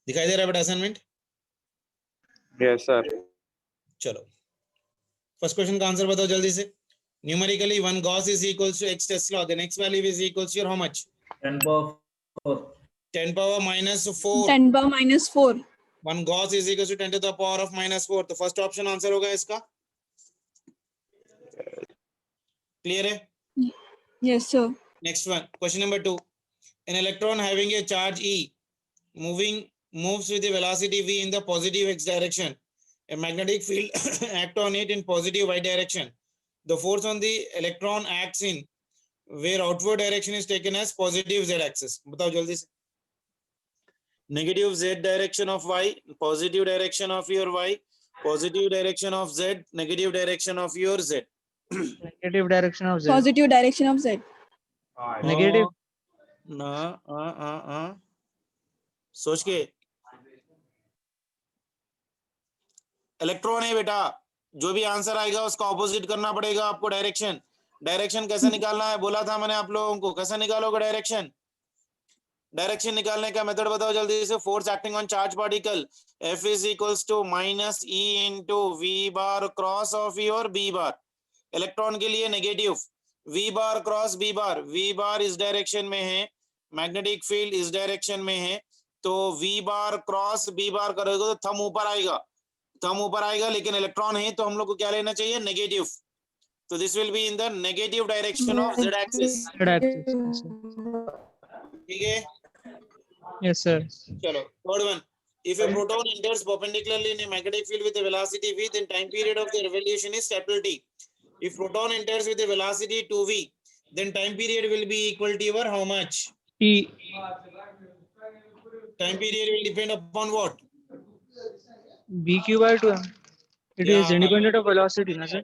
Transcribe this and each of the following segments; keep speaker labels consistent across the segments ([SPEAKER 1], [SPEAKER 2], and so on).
[SPEAKER 1] दिखाई दे रहा है बेटा असाइनमेंट?
[SPEAKER 2] Yes sir.
[SPEAKER 1] चलो फर्स्ट क्वेश्चन का आंसर बताओ जल्दी से। Numerically 1 Gauss is equals to x Tesla, then x value is equals to your how much?
[SPEAKER 3] 10 power 4.
[SPEAKER 1] 10 power minus 4.
[SPEAKER 4] 10 power minus 4.
[SPEAKER 1] 1 Gauss is equals to 10 to the power of minus 4. तो first option answer होगा इसका। Clear है?
[SPEAKER 4] Yes sir.
[SPEAKER 1] Next one, question number 2. An electron having a charge E moves with a velocity v in the positive x direction. A magnetic field acts on it in positive y direction. The force on the electron acts in where outward direction is taken as positive z axis. बताओ जल्दी से। Negative z direction of y, positive direction of your y, positive direction of z, negative direction of your z.
[SPEAKER 5] Negative direction of z.
[SPEAKER 4] Positive direction of z.
[SPEAKER 5] Negative.
[SPEAKER 1] ना सोच के। Electron है बेटा, जो भी आंसर आएगा उसका ऑपोजिट करना पड़ेगा आपको। डायरेक्शन कैसे निकालना है बोला था मैंने आप लोगों को। कैसे निकालोगे डायरेक्शन निकालने का मेथड बताओ जल्दी से। Force acting on charge particle F is equals to minus E into V bar cross of your B bar। Electron के लिए negative V bar cross B bar। V bar इस डायरेक्शन में है, मैग्नेटिक फील्ड इस direction में है, तो V bar cross B bar करोगे तो थंब ऊपर आएगा, लेकिन इलेक्ट्रॉन है तो हम लोग को क्या लेना चाहिए? नेगेटिव। तो this will be in the negative direction of z axis. ठीक है?
[SPEAKER 5] Yes sir.
[SPEAKER 1] चलो third one, if a proton enters perpendicularly in a magnetic field with a velocity v, then time period of the revolution is capital T. If proton enters with a velocity 2v, then time period will be equal to your how much?
[SPEAKER 5] T.
[SPEAKER 1] Time period will depend upon what?
[SPEAKER 5] BQ by 2. It is independent of velocity, na sir?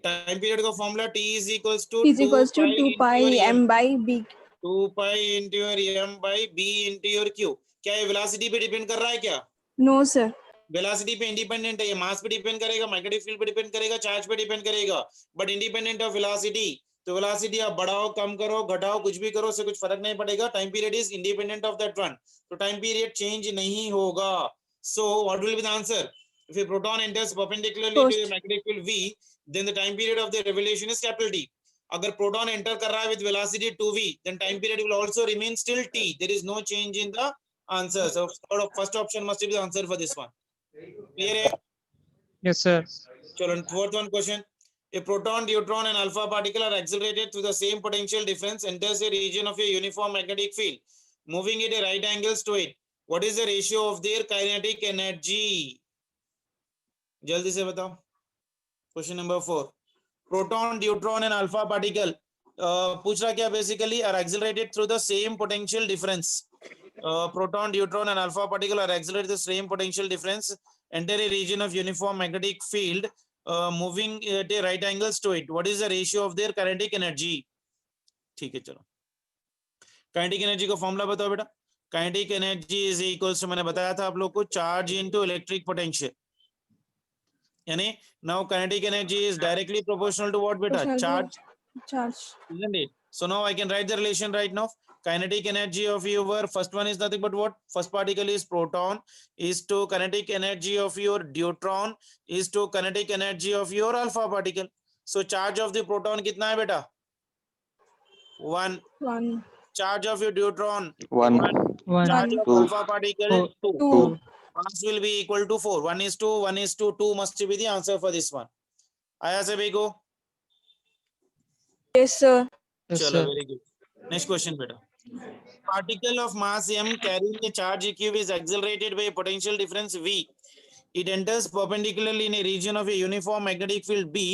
[SPEAKER 1] Time period का formula T is equals to
[SPEAKER 4] Is equals to 2 pi m by b.
[SPEAKER 1] 2 pi into your m by b into your q। क्या ये velocity पे depend कर रहा है क्या?
[SPEAKER 4] No sir.
[SPEAKER 1] Velocity पे independent है, ये मास पे डिपेंड करेगा, मैग्नेटिक फील्ड पे डिपेंड करेगा, चार्ज पे डिपेंड करेगा, बट इंडिपेंडेंट ऑफ वेलोसिटी। तो वेलोसिटी आप बढ़ाओ, कम करो, घटाओ, कुछ भी करो, उससे कुछ फर्क नहीं पड़ेगा। Time period is independent of that one, तो टाइम पीरियड चेंज नहीं होगा। So what will be the answer? If a proton enters perpendicularly to a magnetic field v, then the time period of the revolution is capital T. अगर proton enter कर रहा है with velocity 2v, then time period will also remain still t. There is no change in the answer. So first option must be the answer for this one. Clear है?
[SPEAKER 5] Yes sir.
[SPEAKER 1] चलो fourth one question. A proton, neutron and alpha particle are accelerated through the same potential difference, enters a region of a uniform magnetic field, moving at a right angles to it. What is the ratio of their kinetic energy? जल्दी से बताओ। Question number 4, proton, neutron and alpha particle पूछ रहा क्या basically, are accelerated through the same potential difference. Proton, neutron and alpha particle are accelerated the same potential difference, enter a region of uniform magnetic field, moving at a right angles to it. What is the ratio of their kinetic energy? ठीक है चलो, kinetic energy का formula बताओ बेटा। Kinetic energy is equals to, मैंने बताया था आप लोग को, चार्ज इनटू इलेक्ट्रिक पोटेंशियल। यानी now kinetic energy is directly proportional to what beta? Charge, isn't it? So now I can write the relation right now. Kinetic energy of your first one is nothing but what? First particle is proton, is to kinetic energy of your neutron, is to kinetic energy of your alpha particle. So charge of the proton कितना है बेटा? 1. Charge of your neutron
[SPEAKER 2] 1.
[SPEAKER 1] Charge of
[SPEAKER 2] 2.
[SPEAKER 1] alpha particle 2.
[SPEAKER 4] 2.
[SPEAKER 1] Mass will be equal to 4. 1 is to 1 is to 2 must be the answer for this one. आया सभी को?
[SPEAKER 4] Yes sir.
[SPEAKER 5] Yes
[SPEAKER 1] चलो
[SPEAKER 5] sir.
[SPEAKER 1] very good. Next question बेटा. Particle of mass m carrying a charge q is accelerated by a potential difference v. It enters perpendicularly in a region of a uniform magnetic field b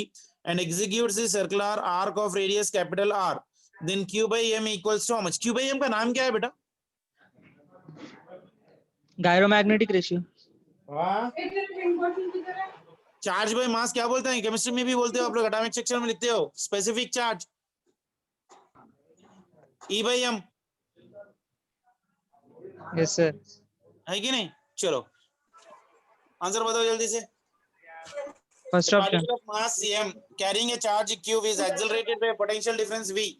[SPEAKER 1] and executes a circular arc of radius capital R. Then q by m equals to how much? q by m का नाम क्या है बेटा?
[SPEAKER 5] Gyromagnetic ratio.
[SPEAKER 1] Charge by mass क्या बोलते हैं? Chemistry में भी बोलते हो आप लोग, एटॉमिक सेक्शन में लिखते हो, specific charge. E by m
[SPEAKER 5] Yes, sir.
[SPEAKER 1] है कि नहीं? चलो आंसर बताओ जल्दी से.
[SPEAKER 5] First
[SPEAKER 1] A
[SPEAKER 5] option.
[SPEAKER 1] particle of mass m carrying a charge q is accelerated by a potential difference v.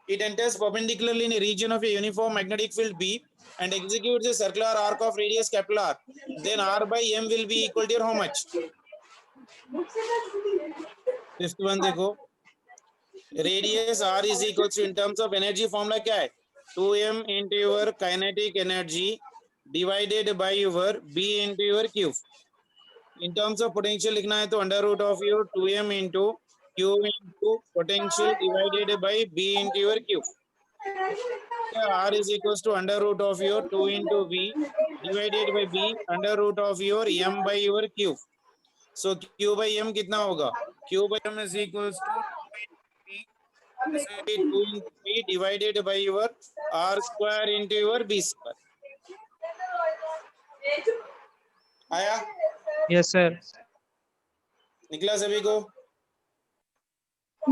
[SPEAKER 1] It enters perpendicularly in a region of a uniform magnetic field b and executes a circular arc of radius capital R. Then R by m will be equal to how much? Fifth one देखो. Radius R is equals to in terms of energy formula क्या है? 2m into your kinetic energy divided by your b into your q. In terms of potential लिखना है तो under root of your 2m into q into potential divided by b into your q. R is equals to under root of your 2 into v divided by b under root of your m by your q. So q by m कितना होगा? Q by m is equals to 2 into b divided by your r square into your b square. आया?
[SPEAKER 5] Yes, sir.
[SPEAKER 1] निकला सभी को?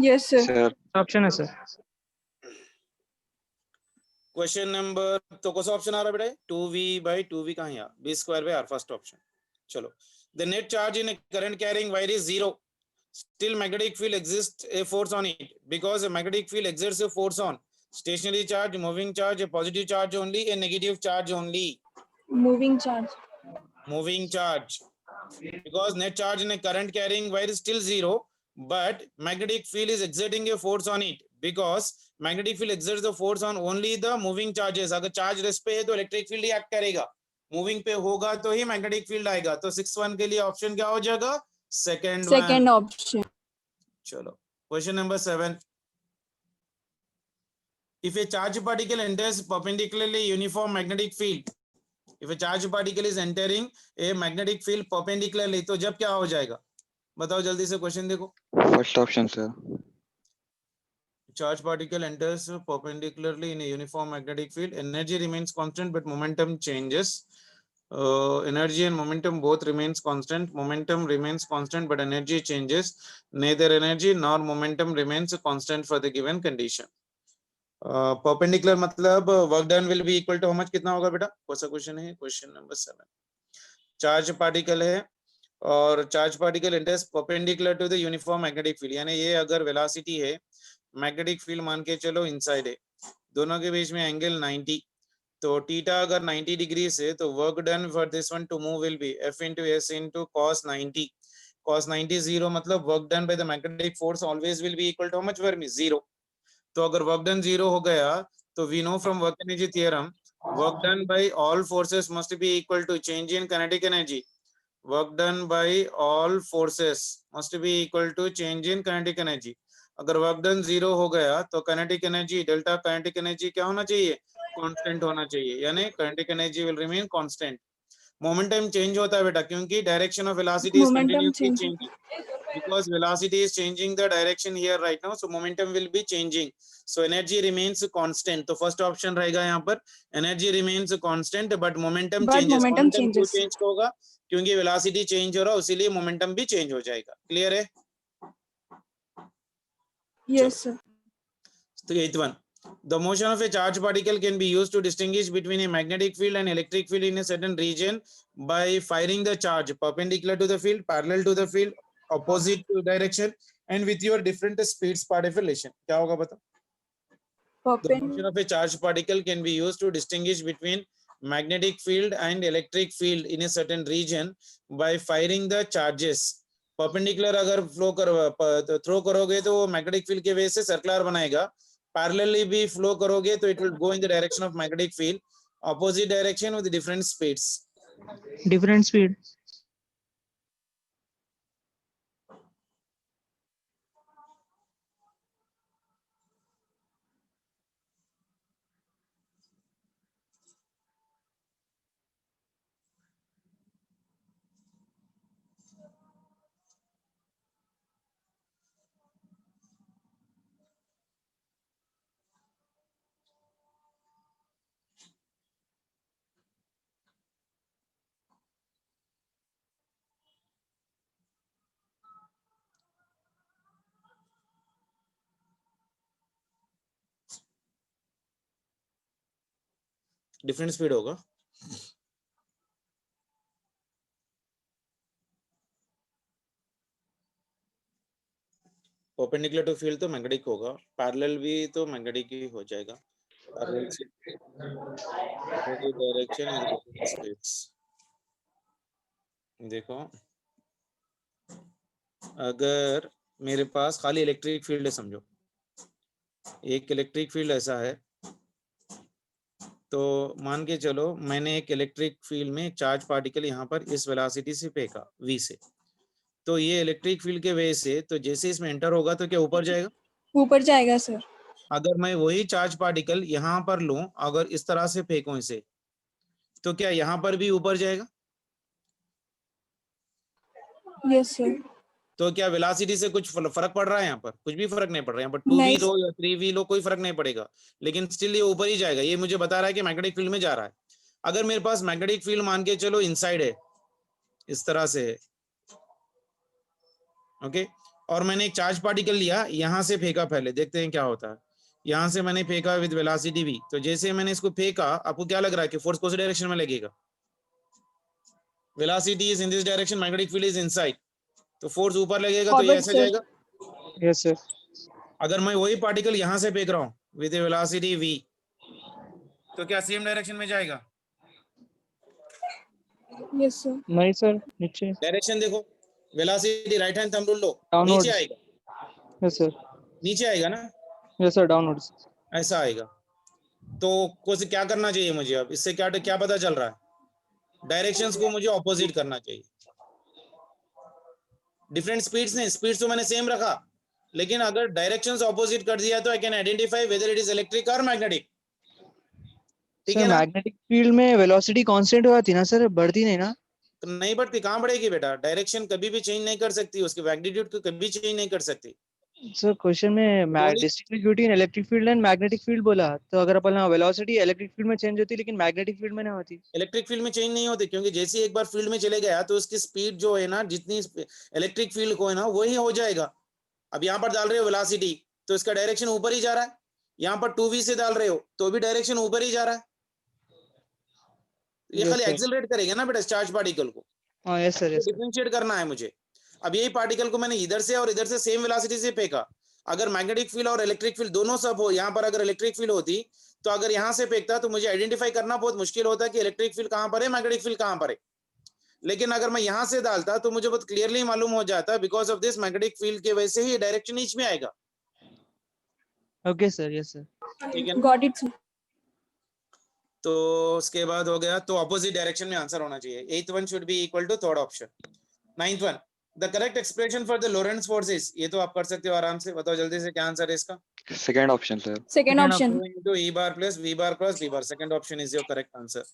[SPEAKER 4] Yes, sir.
[SPEAKER 2] Sir.
[SPEAKER 5] Option है, sir.
[SPEAKER 1] Question number तो कौन सा ऑप्शन आ रहा है बेटा? 2v by 2v कहाँ है? b square by r first option. चलो. The net charge in a current carrying wire is 0. Still magnetic field exists a force on it because a magnetic field exerts a force on stationary charge, moving charge, a positive charge only, a negative charge only.
[SPEAKER 4] Moving charge.
[SPEAKER 1] Moving charge. Because net charge in a current carrying wire is still 0, but magnetic field is exerting a force on it because magnetic field exerts the force on only the moving charges. अगर charge rest पे है तो electric field ही act करेगा, moving पे होगा तो ही magnetic field आएगा. तो 6-1 के लिए ऑप्शन क्या हो जाएगा? Second one.
[SPEAKER 4] Second option.
[SPEAKER 1] चलो question number 7. If a charged particle enters perpendicularly uniform magnetic field, if a charged particle is entering a magnetic field perpendicularly, तो जब क्या हो जाएगा? बताओ जल्दी से क्वेश्चन देखो.
[SPEAKER 2] First option, sir.
[SPEAKER 1] Charged particle enters perpendicularly in a uniform magnetic field. Energy remains constant, but momentum changes. Energy and momentum both remains constant. Momentum remains constant, but energy changes. Neither energy nor momentum remains constant for the given condition. Perpendicular मतलब work done will be equal to how much? कितना होगा बेटा? कौन सा question है? Question number 7. Charge particle है और charge particle enters perpendicular to the uniform magnetic field. यानी ये अगर वेलोसिटी है, मैग्नेटिक फील्ड मान के चलो इनसाइड है, दोनों के बीच में एंगल 90, तो थीटा अगर 90 डिग्री से, तो work done for this one two move will be f into s into cos 90. cos 90 0 मतलब work done by the magnetic force always will be equal to how much for me? 0. तो अगर work done 0 हो गया तो we know from work energy theorem work done by all forces must be equal to change in kinetic energy. Work done by all forces must be equal to change in kinetic energy. अगर work done 0 हो गया तो kinetic energy, delta kinetic energy क्या होना चाहिए? Constant होना चाहिए, यानी kinetic energy will remain constant. Momentum change होता है बेटा क्योंकि direction of velocity is
[SPEAKER 4] Momentum
[SPEAKER 1] continuously
[SPEAKER 4] change.
[SPEAKER 1] Changing. Because velocity is changing the direction here right now, so momentum will be changing, so energy remains constant. तो first option रहेगा यहाँ पर, energy remains constant but momentum
[SPEAKER 4] But
[SPEAKER 1] changes.
[SPEAKER 4] momentum
[SPEAKER 1] Momentum क्यों
[SPEAKER 4] changes.
[SPEAKER 1] change होगा? क्योंकि velocity change हो रहा है, उसीलिए momentum भी change हो जाएगा. Clear है?
[SPEAKER 4] Yes, sir.
[SPEAKER 1] तो 8th one. The motion of a charged particle can be used to distinguish between a magnetic field and electric field in a certain region by firing the charge perpendicular to the field, parallel to the field, opposite to direction, and with your different speeds part of relation. क्या होगा बता? The motion of a charged particle can be used to distinguish between magnetic field and electric field in a certain region by firing the charges. Perpendicular अगर throw करोगे तो magnetic field के वजह से circular बनाएगा. Parallelly भी flow करोगे तो it will go in the direction of magnetic field. Opposite direction with different speeds.
[SPEAKER 5] Different speed.
[SPEAKER 1] Different speed होगा। परपेंडिकुलर टू फील्ड तो मैग्नेटिक होगा, पैरेलल भी तो मैग्नेटिक ही हो जाएगा। पैरेलल से डायरेक्शन एंड स्पीड्स। देखो अगर मेरे पास खाली इलेक्ट्रिक फील्ड है, समझो एक इलेक्ट्रिक फील्ड ऐसा है, तो मान के चलो मैंने एक इलेक्ट्रिक फील्ड में चार्ज पार्टिकल यहाँ पर इस वेलोसिटी से फेंका v से, तो ये इलेक्ट्रिक फील्ड के वजह से तो जैसे इसमें एंटर होगा तो क्या ऊपर जाएगा?
[SPEAKER 4] ऊपर जाएगा सर।
[SPEAKER 1] अगर मैं वही चार्ज पार्टिकल यहाँ पर लूं, अगर इस तरह से फेंकूं इसे, तो क्या यहाँ पर भी ऊपर जाएगा?
[SPEAKER 4] Yes sir.
[SPEAKER 1] तो क्या वेलोसिटी से कुछ फर्क पड़ रहा है? यहाँ पर कुछ भी फर्क नहीं पड़ रहा है। यहाँ पर 2v
[SPEAKER 4] नहीं।
[SPEAKER 1] लो या 3v लो कोई फर्क नहीं पड़ेगा, लेकिन स्टिल ये ऊपर ही जाएगा। ये मुझे बता रहा है कि मैग्नेटिक फील्ड में जा रहा है। अगर मेरे पास मैग्नेटिक फील्ड मान के चलो इनसाइड है, इस तरह से है, ओके, और मैंने एक चार्ज पार्टिकल लिया, यहां से फेंका, पहले देखते हैं क्या होता है। यहां से मैंने फेंका विद वेलोसिटी v, तो जैसे मैंने इसको फेंका, आपको क्या लग रहा है कि फोर्स कौन सी डायरेक्शन में लगेगा? Velocity is in this direction, magnetic field is inside, तो फोर्स ऊपर लगेगा, तो ये
[SPEAKER 4] Forward,
[SPEAKER 1] ऐसे
[SPEAKER 4] sir.
[SPEAKER 1] जाएगा।
[SPEAKER 5] Yes sir.
[SPEAKER 1] अगर मैं वही पार्टिकल यहां से फेंक रहा हूं विद वेलोसिटी v, तो क्या सेम डायरेक्शन में जाएगा?
[SPEAKER 4] Yes sir.
[SPEAKER 5] नहीं सर, नीचे।
[SPEAKER 1] डायरेक्शन देखो, velocity right hand thumb rule लो,
[SPEAKER 5] Downwards.
[SPEAKER 1] नीचे आएगा,
[SPEAKER 5] यस सर।
[SPEAKER 1] नीचे आएगा ना,
[SPEAKER 5] यस सर, डाउनवर्ड्स।
[SPEAKER 1] ऐसा आएगा। तो कुछ क्या करना चाहिए मुझे? अब इससे क्या क्या पता चल रहा है? डायरेक्शंस को मुझे ऑपोजिट करना चाहिए। डिफरेंट स्पीड्स ने, स्पीड्स तो मैंने सेम रखा, लेकिन अगर डायरेक्शंस ऑपोजिट कर दिया तो I can identify whether it is electric और मैग्नेटिक। ठीक
[SPEAKER 5] सर
[SPEAKER 1] है ना?
[SPEAKER 5] मैग्नेटिक फील्ड में वेलोसिटी कांस्टेंट होती ना सर, बढ़ती नहीं ना?
[SPEAKER 1] तो नहीं बढ़ती, कहाँ बढ़ेगी बेटा? डायरेक्शन कभी भी चेंज नहीं कर सकती, उसके मैग्नीट्यूड को कभी चेंज नहीं कर सकती।
[SPEAKER 5] सर क्वेश्चन में distinguish between electric field and magnetic field बोला, तो अगर अपन वेलोसिटी इलेक्ट्रिक फील्ड में चेंज होती लेकिन मैग्नेटिक फील्ड में नहीं होती।
[SPEAKER 1] इलेक्ट्रिक फील्ड में चेंज नहीं होती, क्योंकि जैसे एक बार फील्ड में चले गया तो उसकी स्पीड जो है ना, जितनी इलेक्ट्रिक फील्ड को है ना, वही हो जाएगा। अब यहाँ पर डाल रहे हो वेलोसिटी, तो इसका डायरेक्शन ऊपर ही जा रहा है। यहाँ पर 2v से डाल रहे हो तो भी डायरेक्शन ऊपर ही जा रहा है। ये
[SPEAKER 5] Yes,
[SPEAKER 1] खाली
[SPEAKER 5] sir.
[SPEAKER 1] एक्सेलरेट करेगा ना बेटा चार्ज पार्टिकल को,
[SPEAKER 5] हाँ yes sir, yes sir.
[SPEAKER 1] Differentiate करना है मुझे। अब यही पार्टिकल को मैंने इधर से और इधर से सेम वेलोसिटी से फेंका, अगर मैग्नेटिक फील्ड और इलेक्ट्रिक फील्ड दोनों सब हो, यहाँ पर अगर इलेक्ट्रिक फील्ड होती तो अगर यहाँ से फेंकता तो मुझे आइडेंटिफाई करना बहुत मुश्किल होता कि इलेक्ट्रिक फील्ड कहाँ पर है, मैग्नेटिक फील्ड कहाँ पर है। लेकिन अगर मैं यहाँ से डालता तो मुझे बहुत क्लियरली मालूम हो जाता, because of this magnetic field के वजह से ही डायरेक्शन ईच में आएगा।
[SPEAKER 5] Okay sir, yes sir.
[SPEAKER 1] ठीक है ना?
[SPEAKER 4] Got it sir.
[SPEAKER 1] तो उसके बाद हो गया, तो ऑपोजिट डायरेक्शन में आंसर होना चाहिए। 8th one should be equal to 3rd option. 9th one, the correct expression for the Lorentz forces, ये तो आप कर सकते हो आराम से, बताओ जल्दी से क्या आंसर है इसका?
[SPEAKER 2] Second option, sir.
[SPEAKER 4] Second option.
[SPEAKER 1] Into E bar plus V bar plus D bar, second option is your correct answer.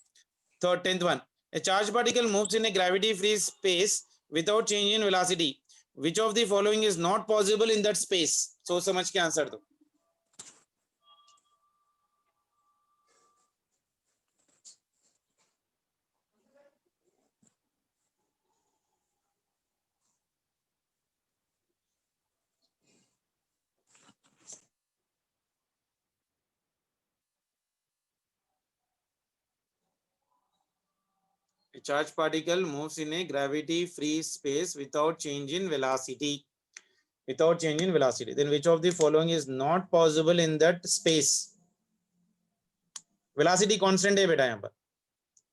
[SPEAKER 1] Third, 10th one, a charge particle moves in a gravity free space without change in velocity, which of the following is not possible in that space? सोच समझ के answer दो। A charged particle moves in a gravity free space without change in velocity. Without change in velocity. Then which of the following is not possible in that space? Velocity constant है बेटा यहाँ पर।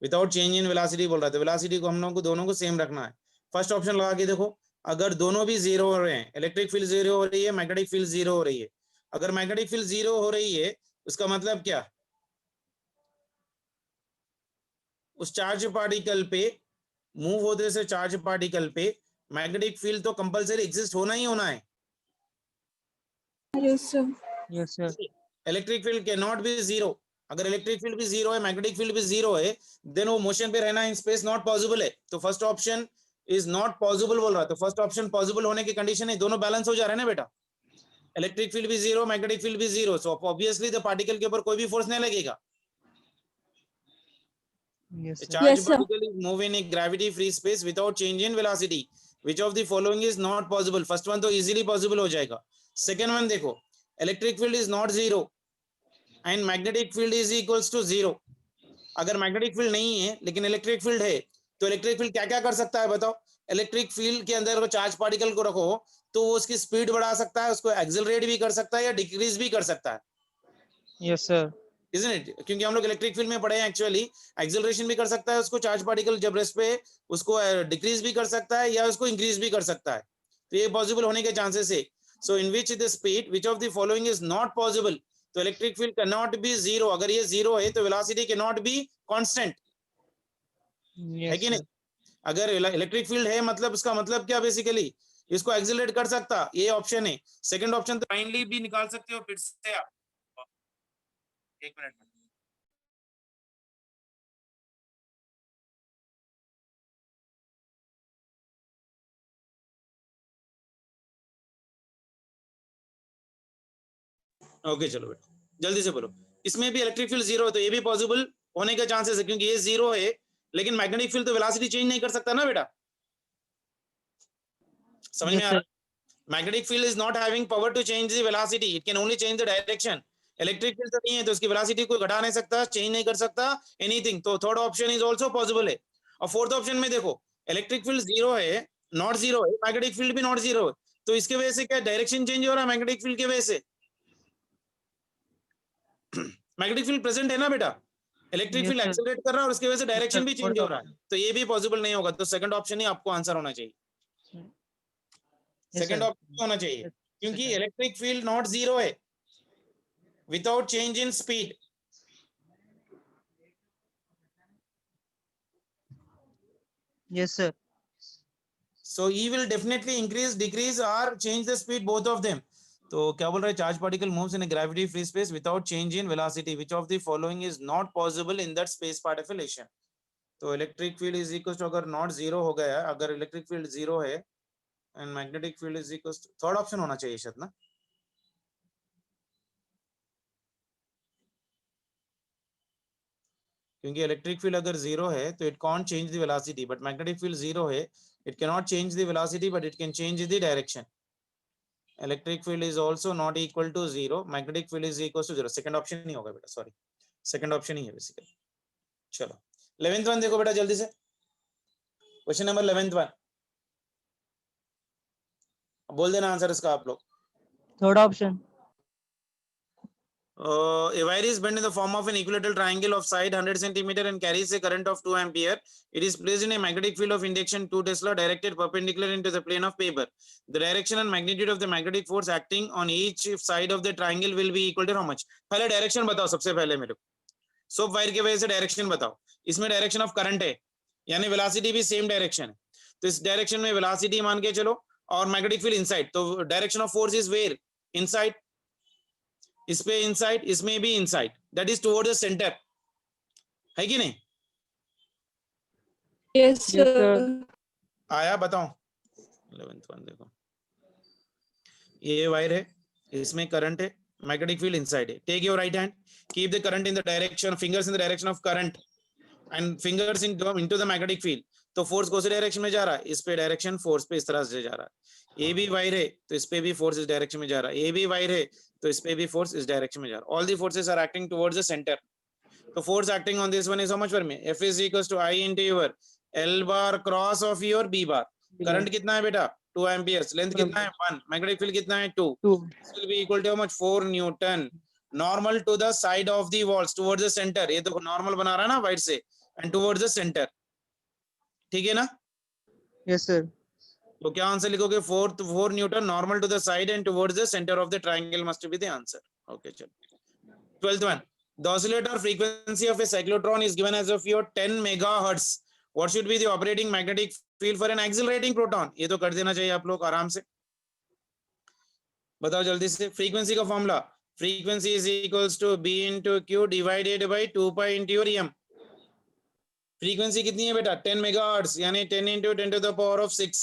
[SPEAKER 1] Without change in velocity बोल रहा था। Velocity को हम लोगों को दोनों को सेम रखना है। फर्स्ट ऑप्शन लगा के देखो, अगर दोनों भी जीरो हो रहे हैं, इलेक्ट्रिक फील्ड जीरो हो रही है, मैग्नेटिक फील्ड जीरो हो रही है। अगर मैग्नेटिक फील्ड जीरो हो रही है, उसका मतलब क्या? उस चार्ज पार्टिकल पे मूव होते से चार्ज पार्टिकल पे मैग्नेटिक फील्ड तो कंपलसरी एग्जिस्ट होना ही होना है।
[SPEAKER 4] Yes sir.
[SPEAKER 5] Yes sir.
[SPEAKER 1] Electric field can not be zero. अगर इलेक्ट्रिक फील्ड भी जीरो है, मैग्नेटिक फील्ड भी जीरो है, देन वो मोशन पे रहना इन स्पेस नॉट पॉसिबल है। तो first option is not possible बोल रहा है, तो फर्स्ट ऑप्शन पॉसिबल होने की कंडीशन है, दोनों बैलेंस हो जा रहे हैं ना बेटा। इलेक्ट्रिक फील्ड भी जीरो, मैग्नेटिक फील्ड भी zero, so obviously the particle के ऊपर कोई भी फोर्स नहीं लगेगा।
[SPEAKER 5] Yes
[SPEAKER 1] A
[SPEAKER 5] sir.
[SPEAKER 1] charged
[SPEAKER 4] Yes, sir.
[SPEAKER 1] particle is moving in a gravity-free space without change in velocity. Which of the following is not possible? First one तो easily possible हो जाएगा। Second one देखो, electric field is not zero and magnetic field is equals to zero. अगर magnetic field नहीं है लेकिन electric field है, तो इलेक्ट्रिक फील्ड क्या क्या कर सकता है बताओ? इलेक्ट्रिक फील्ड के अंदर चार्ज पार्टिकल को रखो तो वो उसकी स्पीड बढ़ा सकता है, उसको एक्सेलरेट भी कर सकता है या डिक्रीज भी कर सकता है,
[SPEAKER 5] Yes, sir.
[SPEAKER 1] isn't it? क्योंकि हम लोग इलेक्ट्रिक फील्ड में पढ़े हैं एक्चुअली, एक्सेलरेशन भी कर सकता है उसको चार्ज पार्टिकल जब रेस्ट पे, उसको डिक्रीज भी कर सकता है या उसको इंक्रीज भी कर सकता है, तो ये पॉसिबल होने के चांसेस है. So in which the speed which of the following is not possible, तो electric field can not be zero. अगर ये जीरो है तो velocity can not be constant, है
[SPEAKER 5] Yes,
[SPEAKER 1] कि
[SPEAKER 5] sir.
[SPEAKER 1] नहीं? अगर इलेक्ट्रिक फील्ड है मतलब उसका मतलब क्या बेसिकली, इसको एक्सेलरेट कर सकता, ये ऑप्शन है. सेकंड ऑप्शन तो फाइनली भी निकाल सकते हो फिर से आप. एक मिनट में ओके चलो बेटा जल्दी से बोलो. इसमें भी इलेक्ट्रिक फील्ड जीरो है तो ये भी पॉसिबल होने के चांसेस है, क्योंकि ये जीरो है लेकिन मैग्नेटिक फील्ड तो वेलोसिटी चेंज नहीं कर सकता ना बेटा. समझ में
[SPEAKER 5] Yes,
[SPEAKER 1] आ रहा
[SPEAKER 5] sir.
[SPEAKER 1] है? Magnetic field is not having power to change the velocity, it can only change the direction. Electric field तो नहीं है तो उसकी वेलोसिटी को घटा नहीं सकता, चेंज नहीं कर सकता एनीथिंग. तो third option is also possible है. और फोर्थ ऑप्शन में देखो इलेक्ट्रिक फील्ड जीरो है, नॉट जीरो है, मैग्नेटिक फील्ड भी नॉट जीरो है, तो इसके वजह से क्या डायरेक्शन चेंज हो रहा है मैग्नेटिक फील्ड की वजह से. मैग्नेटिक फील्ड प्रेजेंट है ना बेटा, electric
[SPEAKER 5] Yes,
[SPEAKER 1] field
[SPEAKER 5] sir.
[SPEAKER 1] Accelerate कर रहा है और उसकी वजह से
[SPEAKER 5] Yes,
[SPEAKER 1] डायरेक्शन
[SPEAKER 5] sir.
[SPEAKER 1] भी
[SPEAKER 5] Fourth
[SPEAKER 1] चेंज हो रहा है,
[SPEAKER 5] option.
[SPEAKER 1] तो ये भी पॉसिबल नहीं होगा. तो सेकंड ऑप्शन ही आपको आंसर होना चाहिए.
[SPEAKER 5] Yes,
[SPEAKER 1] second
[SPEAKER 5] sir.
[SPEAKER 1] ऑप्शन होना चाहिए
[SPEAKER 5] Yes,
[SPEAKER 1] क्योंकि
[SPEAKER 5] second.
[SPEAKER 1] Electric field not zero है without change in speed.
[SPEAKER 5] Yes, sir.
[SPEAKER 1] So E will definitely increase, decrease or change the speed both of them. तो क्या बोल रहा है, charge particle moves in gravity free space without change in velocity, which of the following is not possible in that space part of election. तो electric field is equal to, अगर not zero हो गया, अगर electric field zero है and magnetic field is equal to, third option होना चाहिए शायद ना. क्योंकि इलेक्ट्रिक फील्ड अगर जीरो है तो it can't change the velocity, but magnetic field zero है, it can not change the velocity but it can change the direction. Electric field is also not equal to zero, magnetic field is equal to zero. Second option नहीं होगा बेटा, sorry, second option ही है basically. चलो 11th one देखो बेटा जल्दी से, question number 11th one, बोल देना आंसर इसका आप लोग.
[SPEAKER 5] Third option.
[SPEAKER 1] A wire is bent in the form of an equilateral triangle of side 100 centimeter and carries a current of 2 ampere. It is placed in a magnetic field of induction 2 Tesla directed perpendicular into the plane of paper. The direction and magnitude of the magnetic force acting on each side of the triangle will be equal to how much? पहले direction बताओ सबसे पहले मेरे को. Soap wire की वजह से direction बताओ. इसमें डायरेक्शन ऑफ करंट है यानी वेलोसिटी भी सेम डायरेक्शन है, तो इस डायरेक्शन में वेलोसिटी मान के चलो और मैग्नेटिक फील्ड इनसाइड, तो direction of force is where inside, इस पे इनसाइड, इसमें भी inside, that is toward the centre, है कि नहीं?
[SPEAKER 4] Yes,
[SPEAKER 5] Yes, sir.
[SPEAKER 4] sir.
[SPEAKER 1] आया बताओ. 11th वन देखो, ये वायर है, इसमें करंट है, मैग्नेटिक फील्ड इनसाइड है. Take your right hand, keep the current in the direction, fingers in the direction of current and fingers into the magnetic field. तो force कौन से डायरेक्शन में जा रहा है? इस पे डायरेक्शन फोर्स पे इस तरह से जा रहा है. ये भी वायर है तो इस पे भी फोर्स इस डायरेक्शन में जा रहा है, ये भी वायर है तो इस पे भी फोर्स इस डायरेक्शन में जा रहा है. All the forces are acting towards the centre. तो force acting on this one is how much for me, F is equals to I into your L bar cross of your B bar. Current कितना है बेटा? 2 amperes. Length कितना है? 1. Magnetic field कितना है? 2.
[SPEAKER 5] 2.
[SPEAKER 1] This will be equal to how much? 4 Newton. Normal to the side of the walls towards the center. ये तो normal बना रहा है ना वाइड से, and towards the center. ठीक है ना?
[SPEAKER 5] Yes, sir.
[SPEAKER 1] तो क्या आंसर लिखोगे? 4 Newton normal to the side and towards the center of the triangle must be the answer. Okay, चलो. 12th one. The oscillator frequency of a cyclotron is given as of your 10 megahertz. What should be the operating magnetic field for an accelerating proton? ये तो कर देना चाहिए आप लोग आराम से. बताओ जल्दी से. फ्रीक्वेंसी का formula, frequency is equals to b into q divided by 2 pi into your m. Frequency कितनी है बेटा? 10 मेगाहर्ट्ज यानी 10 into 10 to the power of 6.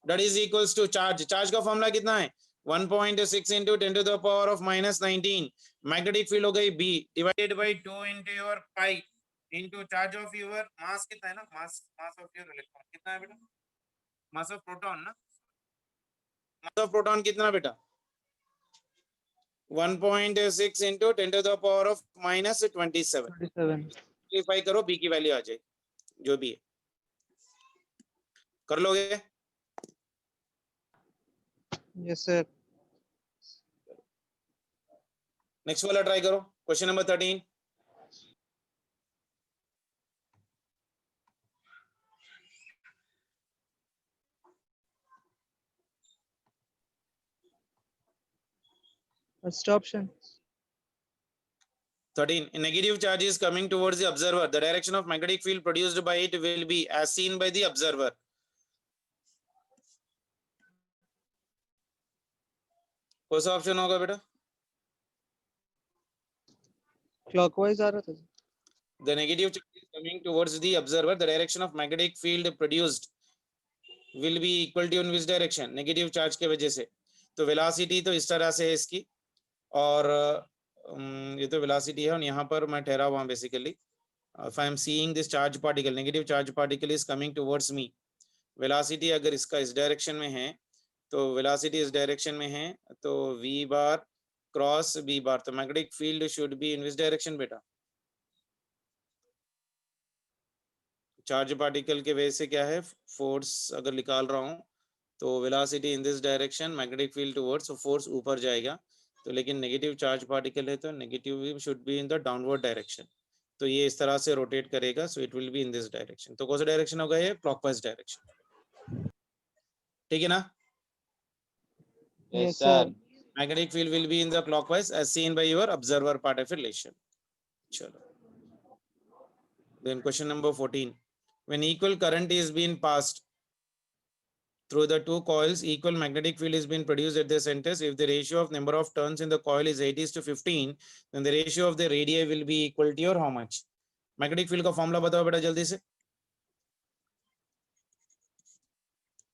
[SPEAKER 1] That is equals to charge. Charge का फॉर्मूला कितना है? 1.6 into 10 to the power of minus 19. Magnetic field हो गई b divided by 2 into your pi into charge of your मास. कितना है ना? Mass of your electron कितना है बेटा? मास ऑफ प्रोटॉन ना, मास ऑफ प्रोटॉन कितना बेटा? 1.6 into 10 to the power of minus 27.
[SPEAKER 5] 27.
[SPEAKER 1] Simplify करो, बी की वैल्यू आ जाए जो भी है, कर लोगे?
[SPEAKER 5] Yes sir.
[SPEAKER 1] नेक्स्ट वाला ट्राई करो, question number 13।
[SPEAKER 5] First option.
[SPEAKER 1] 13. A negative charge is coming towards the observer. The direction of magnetic field produced by it will be as seen by the observer. कौन सा option होगा बेटा?
[SPEAKER 5] Clockwise आ रहा था।
[SPEAKER 1] The negative charge is coming towards the observer. The direction of magnetic field produced will be equal to in which direction? Negative charge के वजह से। तो वेलोसिटी तो इस तरह से है इसकी, और ये तो वेलोसिटी है, और यहाँ पर मैं ठहरा हुआ हूँ basically. If I am seeing this charge particle, negative charge particle is coming towards me. Velocity अगर इसका इस डायरेक्शन में है, तो वेलोसिटी इस डायरेक्शन में है, तो v बार क्रॉस b बार, तो magnetic field should be in which direction बेटा? चार्ज पार्टिकल के वजह से क्या है, फोर्स अगर निकाल रहा हूँ, तो velocity in this direction, magnetic field towards, force ऊपर जाएगा. तो लेकिन नेगेटिव चार्ज पार्टिकल है, तो negative should be in the downward direction. तो ये इस तरह से रोटेट करेगा, so it will be in this direction. तो कौन सा डायरेक्शन होगा ये? Clockwise direction. ठीक है ना?
[SPEAKER 5] Yes sir.
[SPEAKER 1] Magnetic field will be in the clockwise as seen by your observer part of relation. Chalo. Then question number 14. When equal current is being passed through the two coils, equal magnetic field is being produced at the centers. If the ratio of number of turns in the coil is 8:15, then the ratio of the radii will be equal to your how much? Magnetic field का formula बताओ बेटा जल्दी से.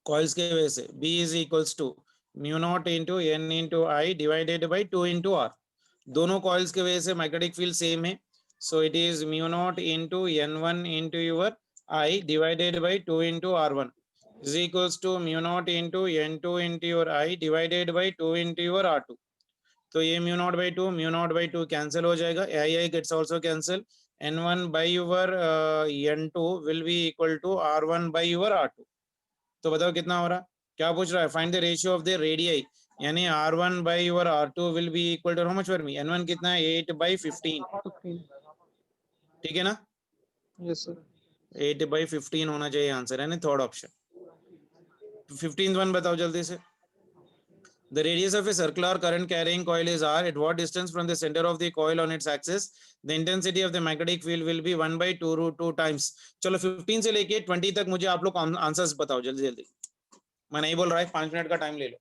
[SPEAKER 1] Coils के वजह से B is equals to mu naught into N into I divided by 2 into R. दोनों coils के वजह से magnetic field same है, so it is mu naught into N1 into your I divided by 2 into R1 is equals to mu naught into N2 into your I divided by 2 into your R2. तो ये mu naught by 2 cancel हो जाएगा, I gets also cancel. N1 by your N2 will be equal to R1 by your R2. तो बताओ कितना हो रहा? क्या पूछ रहा है? Find the ratio of the radii, यानी R1 by your R2 will be equal to how much for me? N1 कितना है? 8/15. ठीक है ना?
[SPEAKER 5] Yes sir.
[SPEAKER 1] 8/15 होना चाहिए आंसर, यानी थर्ड ऑप्शन. 15th वन बताओ जल्दी से. The radius of a circular current carrying coil is R. At what distance from the center of the coil on its axis? The intensity of the magnetic field will be 1/2√2 times. चलो 15 से लेके 20 तक मुझे आप लोग answers बताओ जल्दी जल्दी. मैं नहीं बोल रहा है, 5 मिनट का टाइम ले लो.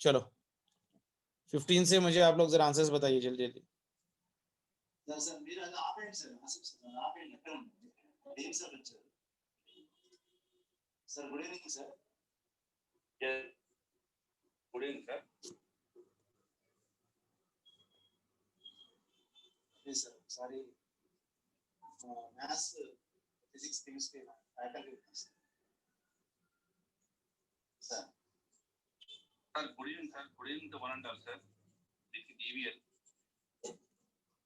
[SPEAKER 1] चलो 15 से मुझे आप लोग जरा आंसर्स बताइए जल्दी जल्दी.
[SPEAKER 6] सर मेरा आप एंड सर आप एंड एकर DM sir lecture sir good evening sir. Good evening sir. Yes sir सारी maths physics chemistry faculty sir. Sir good evening sir. Good evening to one and all sir. This is DVL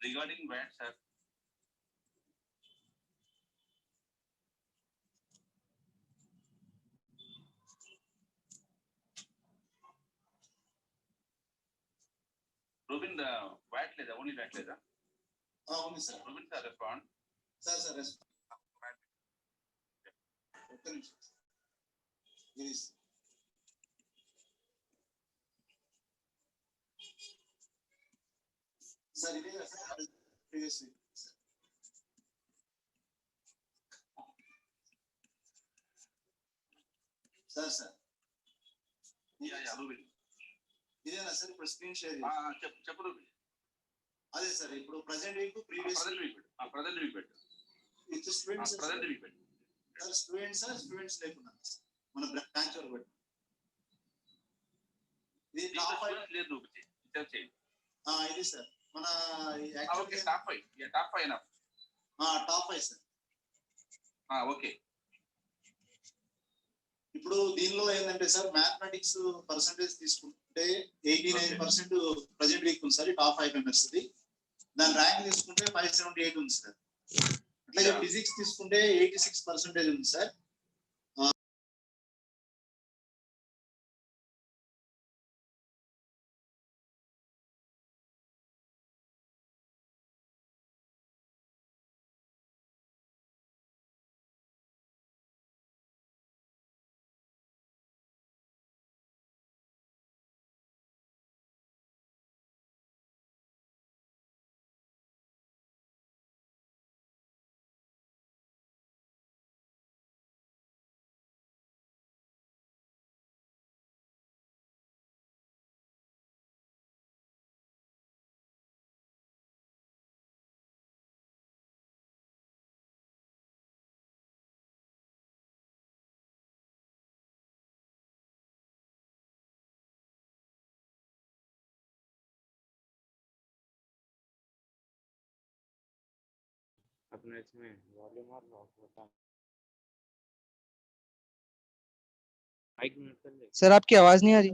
[SPEAKER 6] regarding VAT sir. Rubin the VAT leda only VAT leda. Only sir. Rubin sir respond. Sir respond. Yes. Sir, it is previously. Sir. Yeah, Rubin. ఇదేనా sir ఇప్పుడు screen share చెప్పు ruby. అదే sir ఇప్పుడు present week previous present week పెట్టు. ఇది students present week పెట్టు. Sir students లేకున్నా మన బ్రాంచ్ వరకు పెట్టు. ఇది టాప్ 5
[SPEAKER 7] లేదు చేయండి.
[SPEAKER 6] ఇది సార్ మన
[SPEAKER 7] okay top 5 top 5
[SPEAKER 6] top 5 sir.
[SPEAKER 7] Okay.
[SPEAKER 6] ఇప్పుడు దీనిలో ఏంటంటే సార్ మ్యాథమెటిక్స్ పర్సంటేజ్ తీసుకుంటే 89% ప్రజెంట్ వీక్ ఉంది సార్ టాప్ 5 మెంబర్స్ ది. దాని ర్యాంక్ తీసుకుంటే 578 ఉంది సార్. అట్లాగే ఫిజిక్స్ తీసుకుంటే 86% ఉంది సార్.
[SPEAKER 2] अपने इसमें वॉल्यूम और लॉक होता है माइक म्यूट कर ले
[SPEAKER 5] सर आपकी आवाज नहीं आ रही।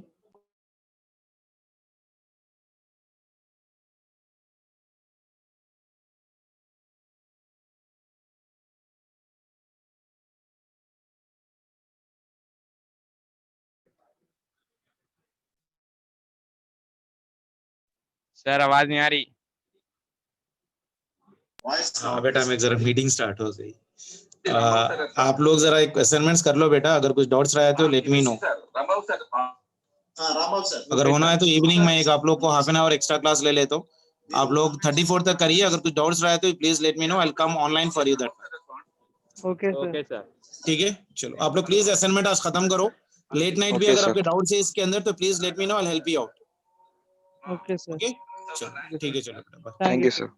[SPEAKER 2] सर आवाज नहीं आ रही।
[SPEAKER 6] వాయిస్
[SPEAKER 1] हाँ बेटा मैं जरा मीटिंग स्टार्ट हो गई। आप लोग जरा एक असाइनमेंट्स कर लो बेटा, अगर कुछ डाउट्स रहा है तो let me know.
[SPEAKER 7] Rambabu sir
[SPEAKER 6] Ramarao sir.
[SPEAKER 1] अगर होना है तो इवनिंग में एक आप लोग को half an hour extra class ले लेता हूँ। आप लोग 34 तक करिए, अगर कुछ डाउट्स रहा है तो please let me no, I will come online for you that.
[SPEAKER 5] Okay sir.
[SPEAKER 2] Okay sir.
[SPEAKER 1] ठीक है चलो आप लोग प्लीज असाइनमेंट आज खत्म करो। लेट नाइट भी
[SPEAKER 2] Okay,
[SPEAKER 1] अगर
[SPEAKER 2] sir.
[SPEAKER 1] आपके डाउट्स है इसके अंदर तो please let me no, I will help you out.
[SPEAKER 5] Okay sir.
[SPEAKER 1] Okay चलो ठीक है चलो बेटा, बाय।
[SPEAKER 5] Thank you
[SPEAKER 2] sir.